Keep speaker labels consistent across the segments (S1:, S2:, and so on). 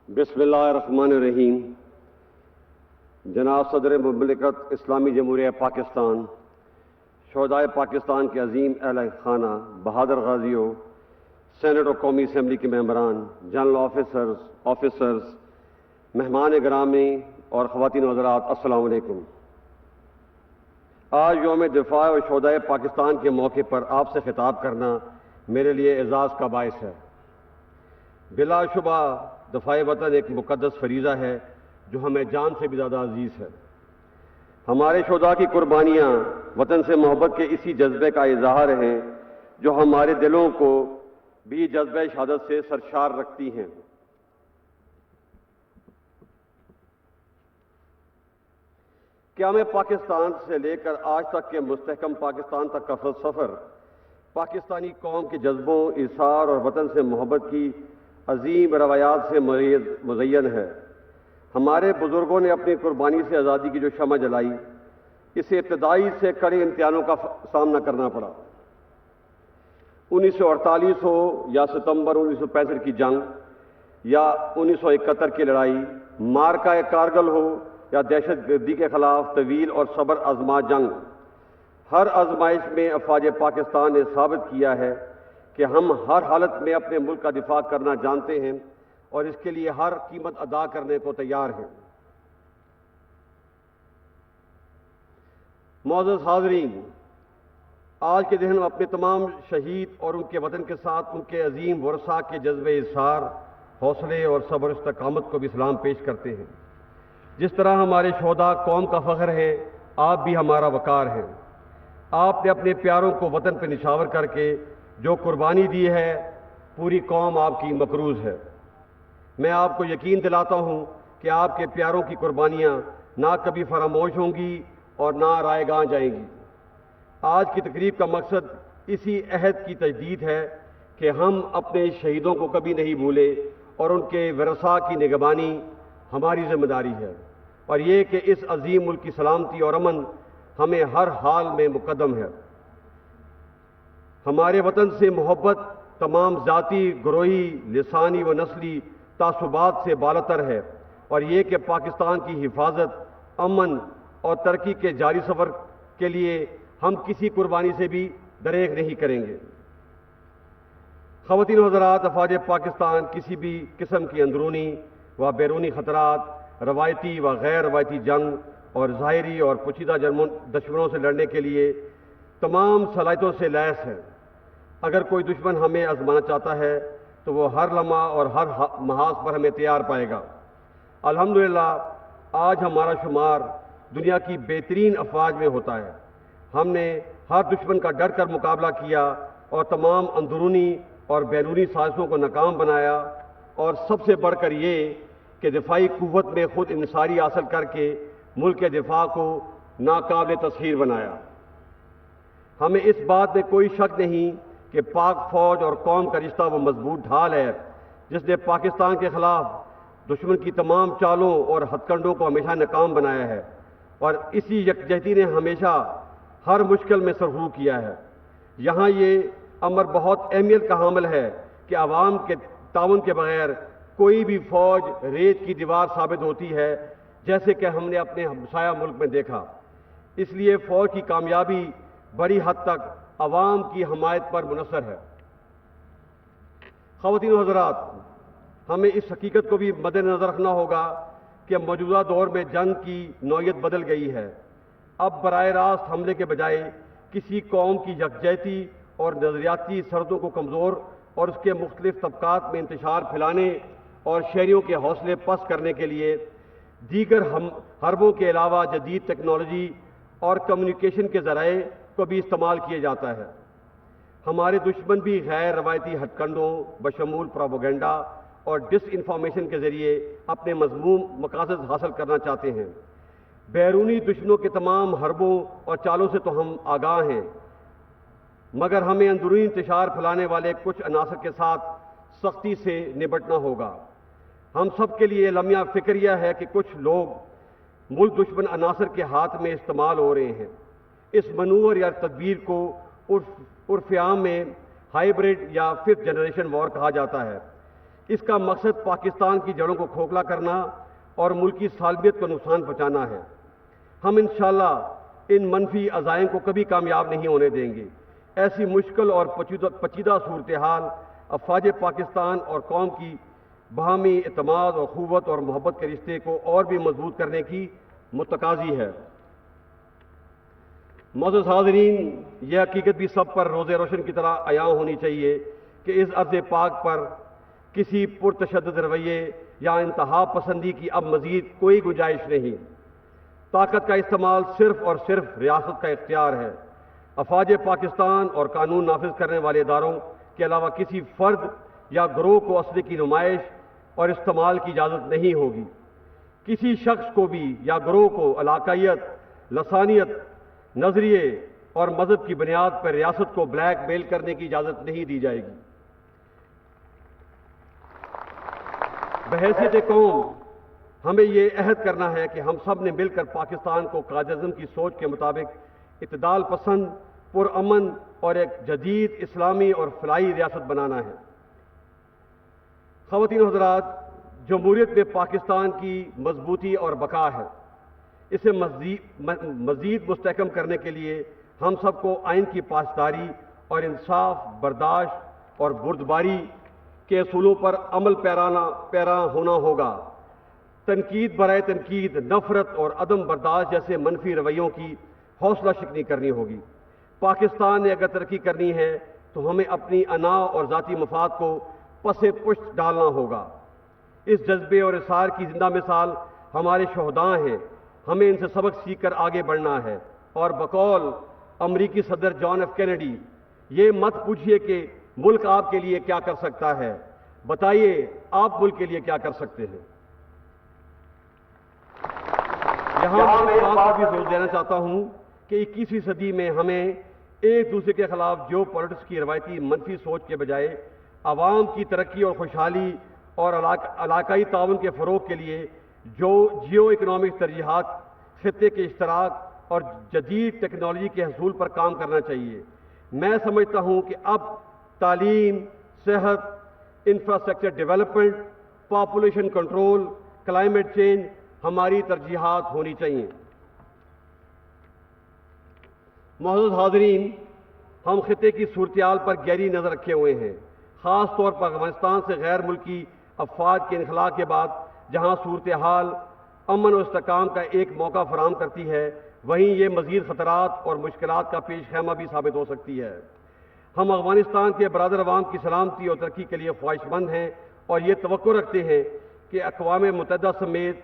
S1: بسم اللہ الرحمن الرحیم۔ جناب صدر مملکت اسلامی جمہوریہ پاکستان، شہدائے پاکستان کے عظیم اہل خانہ، بہادر غازیوں، سینٹ اور قومی اسمبلی کے ممبران، جنرل آفیسرز، مہمان گرامی اور خواتین و حضرات، السلام علیکم۔ آج یوم دفاع اور شہدائے پاکستان کے موقع پر آپ سے خطاب کرنا میرے لیے اعزاز کا باعث ہے۔ بلا شبہ دفاع وطن ایک مقدس فریضہ ہے جو ہمیں جان سے بھی زیادہ عزیز ہے۔ ہمارے شہداء کی قربانیاں وطن سے محبت کے اسی جذبے کا اظہار ہیں جو ہمارے دلوں کو بھی جذبہ شہادت سے سرشار رکھتی ہیں۔ قیام پاکستان سے لے کر آج تک کے مستحکم پاکستان تک کا سفر پاکستانی قوم کے جذبوں، ایثار اور وطن سے محبت کی عظیم روایات سے مزین ہے۔ ہمارے بزرگوں نے اپنی قربانی سے آزادی کی جو شمع جلائی، اسے ابتدائی سے کڑے امتحانوں کا سامنا کرنا پڑا۔ 1948 ہو یا ستمبر 1965 کی جنگ یا 1971 کی لڑائی، معرکہ کارگل ہو یا دہشت گردی کے خلاف طویل اور صبر آزما جنگ، ہر آزمائش میں افواج پاکستان نے ثابت کیا ہے کہ ہم ہر حالت میں اپنے ملک کا دفاع کرنا جانتے ہیں اور اس کے لیے ہر قیمت ادا کرنے کو تیار ہیں۔ معزز حاضرین، آج کے دن ہم اپنے تمام شہید اور ان کے وطن کے ساتھ ان کے عظیم ورثاء کے جذبے اظہار، حوصلے اور صبر و استقامت کو بھی سلام پیش کرتے ہیں۔ جس طرح ہمارے شہداء قوم کا فخر ہیں، آپ بھی ہمارا وقار ہیں۔ آپ نے اپنے پیاروں کو وطن پہ نشاور کر کے جو قربانی دی ہے، پوری قوم آپ کی مقروض ہے۔ میں آپ کو یقین دلاتا ہوں کہ آپ کے پیاروں کی قربانیاں نہ کبھی فراموش ہوں گی اور نہ رائے گاہ جائیں گی۔ آج کی تقریب کا مقصد اسی عہد کی تجدید ہے کہ ہم اپنے شہیدوں کو کبھی نہیں بھولے اور ان کے ورثاء کی نگہبانی ہماری ذمہ داری ہے، اور یہ کہ اس عظیم ملک کی سلامتی اور امن ہمیں ہر حال میں مقدم ہے۔ ہمارے وطن سے محبت تمام ذاتی، گروہی، لسانی و نسلی تعصبات سے بالاتر ہے، اور یہ کہ پاکستان کی حفاظت، امن اور ترقی کے جاری سفر کے لیے ہم کسی قربانی سے بھی دریغ نہیں کریں گے۔ خواتین و حضرات، افواج پاکستان کسی بھی قسم کی اندرونی و بیرونی خطرات، روایتی و غیر روایتی جنگ اور ظاہری اور پوشیدہ دشمنوں سے لڑنے کے لیے تمام صلاحیتوں سے لیس ہے۔ اگر کوئی دشمن ہمیں آزمانا چاہتا ہے تو وہ ہر لمحہ اور ہر محاذ پر ہمیں تیار پائے گا۔ الحمدللہ آج ہمارا شمار دنیا کی بہترین افواج میں ہوتا ہے۔ ہم نے ہر دشمن کا ڈر کر مقابلہ کیا اور تمام اندرونی اور بیرونی سازشوں کو ناکام بنایا، اور سب سے بڑھ کر یہ کہ دفاعی قوت میں خود انحصاری حاصل کر کے ملک کے دفاع کو ناقابل تسخیر بنایا۔ ہمیں اس بات میں کوئی شک نہیں کہ پاک فوج اور قوم کا رشتہ وہ مضبوط ڈھال ہے جس نے پاکستان کے خلاف دشمن کی تمام چالوں اور ہتھ کنڈوں کو ہمیشہ ناکام بنایا ہے، اور اسی یکجہتی نے ہمیشہ ہر مشکل میں سرخرو کیا ہے۔ یہاں یہ امر بہت اہمیت کا حامل ہے کہ عوام کے تعاون کے بغیر کوئی بھی فوج ریت کی دیوار ثابت ہوتی ہے، جیسے کہ ہم نے اپنے ہمسایہ ملک میں دیکھا۔ اس لیے فوج کی کامیابی بڑی حد تک عوام کی حمایت پر منحصر ہے۔ خواتین و حضرات، ہمیں اس حقیقت کو بھی مد نظر رکھنا ہوگا کہ موجودہ دور میں جنگ کی نوعیت بدل گئی ہے۔ اب براہ راست حملے کے بجائے کسی قوم کی یکجہتی اور نظریاتی سرحدوں کو کمزور اور اس کے مختلف طبقات میں انتشار پھیلانے اور شہریوں کے حوصلے پست کرنے کے لیے دیگر حربوں کے علاوہ جدید ٹیکنالوجی اور کمیونیکیشن کے ذرائع کو بھی استعمال کیا جاتا ہے۔ ہمارے دشمن بھی غیر روایتی ہتھ کنڈوں بشمول پروپیگنڈا اور ڈس انفارمیشن کے ذریعے اپنے مذموم مقاصد حاصل کرنا چاہتے ہیں۔ بیرونی دشمنوں کے تمام حربوں اور چالوں سے تو ہم آگاہ ہیں، مگر ہمیں اندرونی انتشار پھیلانے والے کچھ عناصر کے ساتھ سختی سے نمٹنا ہوگا۔ ہم سب کے لیے لمحہ فکریہ ہے کہ کچھ لوگ ملک دشمن عناصر کے ہاتھ میں استعمال ہو رہے ہیں۔ اس منور یا تدبیر کو عرف عام میں ہائیبرڈ یا 5th جنریشن وار کہا جاتا ہے۔ اس کا مقصد پاکستان کی جڑوں کو کھوکھلا کرنا اور ملکی سالمیت کو نقصان پہنچانا ہے۔ ہم انشاءاللہ ان منفی عزائم کو کبھی کامیاب نہیں ہونے دیں گے۔ ایسی مشکل اور پیچیدہ صورتحال افواج پاکستان اور قوم کی باہمی اعتماد اور اخوت اور محبت کے رشتے کو اور بھی مضبوط کرنے کی متقاضی ہے۔ معزز حاضرین، یہ حقیقت بھی سب پر روز روشن کی طرح عیاں ہونی چاہیے کہ اس ارض پاک پر کسی پرتشدد رویے یا انتہا پسندی کی اب مزید کوئی گنجائش نہیں۔ طاقت کا استعمال صرف اور صرف ریاست کا اختیار ہے۔ افواج پاکستان اور قانون نافذ کرنے والے اداروں کے علاوہ کسی فرد یا گروہ کو اسلحے کی نمائش اور استعمال کی اجازت نہیں ہوگی۔ کسی شخص کو بھی یا گروہ کو علاقائیت، لسانیت، نظریے اور مذہب کی بنیاد پر ریاست کو بلیک میل کرنے کی اجازت نہیں دی جائے گی۔ بحیثیت قوم ہمیں یہ عہد کرنا ہے کہ ہم سب نے مل کر پاکستان کو قائد اعظم کی سوچ کے مطابق اعتدال پسند، پرامن اور ایک جدید اسلامی اور فلاحی ریاست بنانا ہے۔ خواتین و حضرات، جمہوریت میں پاکستان کی مضبوطی اور بقا ہے۔ اسے مزید مستحکم کرنے کے لیے ہم سب کو آئین کی پاسداری اور انصاف، برداشت اور بردباری کے اصولوں پر عمل پیرا ہونا ہوگا۔ تنقید برائے تنقید، نفرت اور عدم برداشت جیسے منفی رویوں کی حوصلہ شکنی کرنی ہوگی۔ پاکستان نے اگر ترقی کرنی ہے تو ہمیں اپنی انا اور ذاتی مفاد کو پس پشت ڈالنا ہوگا۔ اس جذبے اور اصرار کی زندہ مثال ہمارے شہداء ہیں۔ ہمیں ان سے سبق سیکھ کر آگے بڑھنا ہے۔ اور بقول امریکی صدر جان ایف کینیڈی، یہ مت پوچھئے کہ ملک آپ کے لیے کیا کر سکتا ہے، بتائیے آپ ملک کے لیے کیا کر سکتے ہیں۔ یہاں میں اس بات پر بھی زور دینا چاہتا ہوں کہ 21ویں صدی میں ہمیں ایک دوسرے کے خلاف جیو پالیٹکس کی روایتی منفی سوچ کے بجائے عوام کی ترقی اور خوشحالی اور علاقائی تعاون کے فروغ کے لیے جو جیو اکنامک ترجیحات، خطے کے اشتراک اور جدید ٹیکنالوجی کے حصول پر کام کرنا چاہیے۔ میں سمجھتا ہوں کہ اب تعلیم، صحت، infrastructure development, population control, climate change ہماری ترجیحات ہونی چاہیے۔ معزز حاضرین، ہم خطے کی صورتحال پر گہری نظر رکھے ہوئے ہیں، خاص طور پر افغانستان سے غیر ملکی افواج کے انخلاء کے بعد جہاں صورتحال امن و استحکام کا ایک موقع فراہم کرتی ہے، وہیں یہ مزید خطرات اور مشکلات کا پیش خیمہ بھی ثابت ہو سکتی ہے۔ ہم افغانستان کے برادر عوام کی سلامتی اور ترقی کے لیے خواہش مند ہیں اور یہ توقع رکھتے ہیں کہ اقوام متحدہ سمیت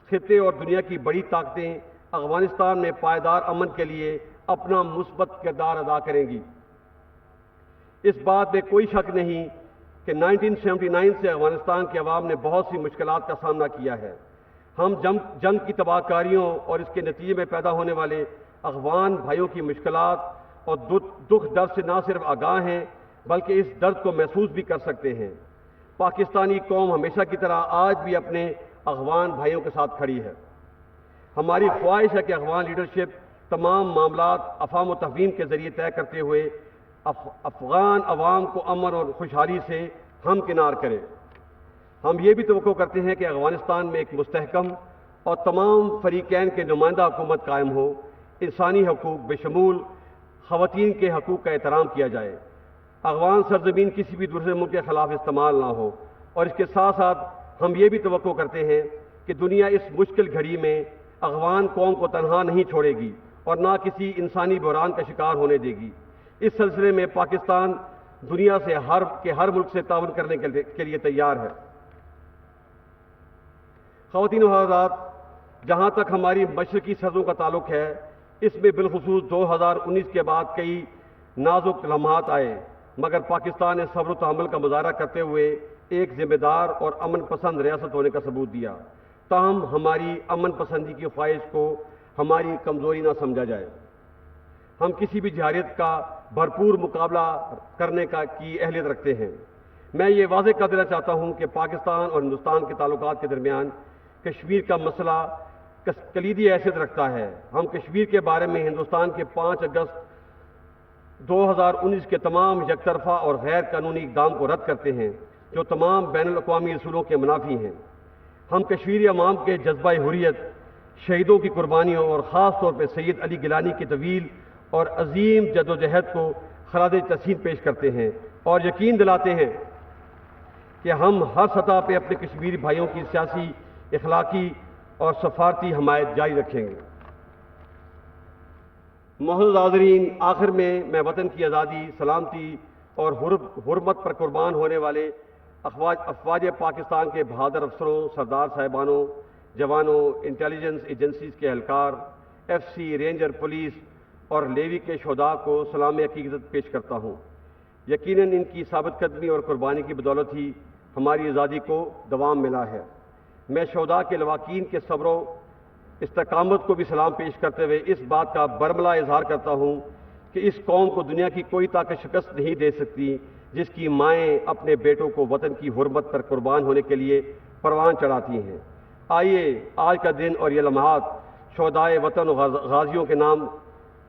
S1: خطے اور دنیا کی بڑی طاقتیں افغانستان میں پائیدار امن کے لیے اپنا مثبت کردار ادا کریں گی۔ اس بات میں کوئی شک نہیں کہ 1979 سے افغانستان کے عوام نے بہت سی مشکلات کا سامنا کیا ہے۔ ہم جنگ کی تباہ کاریوں اور اس کے نتیجے میں پیدا ہونے والے افغان بھائیوں کی مشکلات اور دکھ درد سے نہ صرف آگاہ ہیں بلکہ اس درد کو محسوس بھی کر سکتے ہیں۔ پاکستانی قوم ہمیشہ کی طرح آج بھی اپنے افغان بھائیوں کے ساتھ کھڑی ہے۔ ہماری خواہش ہے کہ افغان لیڈرشپ تمام معاملات افہام و تفہیم کے ذریعے طے کرتے ہوئے افغان عوام کو امن اور خوشحالی سے ہمکنار کرے۔ ہم یہ بھی توقع کرتے ہیں کہ افغانستان میں ایک مستحکم اور تمام فریقین کے نمائندہ حکومت قائم ہو، انسانی حقوق بشمول خواتین کے حقوق کا احترام کیا جائے، افغان سرزمین کسی بھی دوسرے ملک کے خلاف استعمال نہ ہو، اور اس کے ساتھ ساتھ ہم یہ بھی توقع کرتے ہیں کہ دنیا اس مشکل گھڑی میں افغان قوم کو تنہا نہیں چھوڑے گی اور نہ کسی انسانی بحران کا شکار ہونے دے گی۔ اس سلسلے میں پاکستان دنیا سے ہر ملک سے تعاون کرنے کے لیے تیار ہے۔ خواتین و حضرات، جہاں تک ہماری مشرقی سرحدوں کا تعلق ہے، اس میں بالخصوص 2019 کے بعد کئی نازک لمحات آئے، مگر پاکستان نے صبر و تحمل کا مظاہرہ کرتے ہوئے ایک ذمہ دار اور امن پسند ریاست ہونے کا ثبوت دیا۔ تاہم ہماری امن پسندی کی خواہش کو ہماری کمزوری نہ سمجھا جائے۔ ہم کسی بھی جارحیت کا بھرپور مقابلہ کرنے کی اہلیت رکھتے ہیں۔ میں یہ واضح کر دینا چاہتا ہوں کہ پاکستان اور ہندوستان کے تعلقات کے درمیان کشمیر کا مسئلہ کلیدی حیثیت رکھتا ہے۔ ہم کشمیر کے بارے میں ہندوستان کے 5 اگست 2019 کے تمام یک طرفہ اور غیر قانونی اقدام کو رد کرتے ہیں۔ جو تمام بین الاقوامی اصولوں کے منافی ہیں۔ ہم کشمیری عوام کے جذبہ حریت، شہیدوں کی قربانیوں اور خاص طور پہ سید علی گیلانی کی طویل اور عظیم جدوجہد کو خراج تحسین پیش کرتے ہیں اور یقین دلاتے ہیں کہ ہم ہر سطح پہ اپنے کشمیری بھائیوں کی سیاسی، اخلاقی اور سفارتی حمایت جاری رکھیں گے۔ معزز حاضرین، آخر میں وطن کی آزادی، سلامتی اور حرمت پر قربان ہونے والے افواج پاکستان کے بہادر افسروں، سردار صاحبانوں، جوانوں، انٹیلیجنس ایجنسیز کے اہلکار، ایف سی، رینجر، پولیس اور لیوی کے شہداء کو سلام عقیدت پیش کرتا ہوں۔ یقیناً ان کی ثابت قدمی اور قربانی کی بدولت ہی ہماری آزادی کو دوام ملا ہے۔ میں شہداء کے لواحقین کے صبر و استقامت کو بھی سلام پیش کرتے ہوئے اس بات کا برملا اظہار کرتا ہوں کہ اس قوم کو دنیا کی کوئی طاقت شکست نہیں دے سکتی جس کی مائیں اپنے بیٹوں کو وطن کی حرمت پر قربان ہونے کے لیے پروان چڑھاتی ہیں۔ آئیے آج کا دن اور یہ لمحات شہدائے وطن و غازیوں کے نام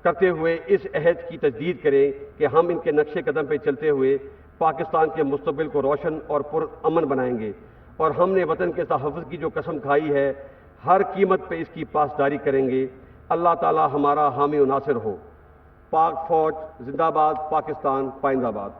S1: کرتے ہوئے اس عہد کی تجدید کریں کہ ہم ان کے نقش قدم پہ چلتے ہوئے پاکستان کے مستقبل کو روشن اور پرامن بنائیں گے، اور ہم نے وطن کے تحفظ کی جو قسم کھائی ہے ہر قیمت پہ اس کی پاسداری کریں گے۔ اللہ تعالی ہمارا حامی و ناصر ہو۔ پاک فوج زندہ باد، پاکستان پائندہ باد۔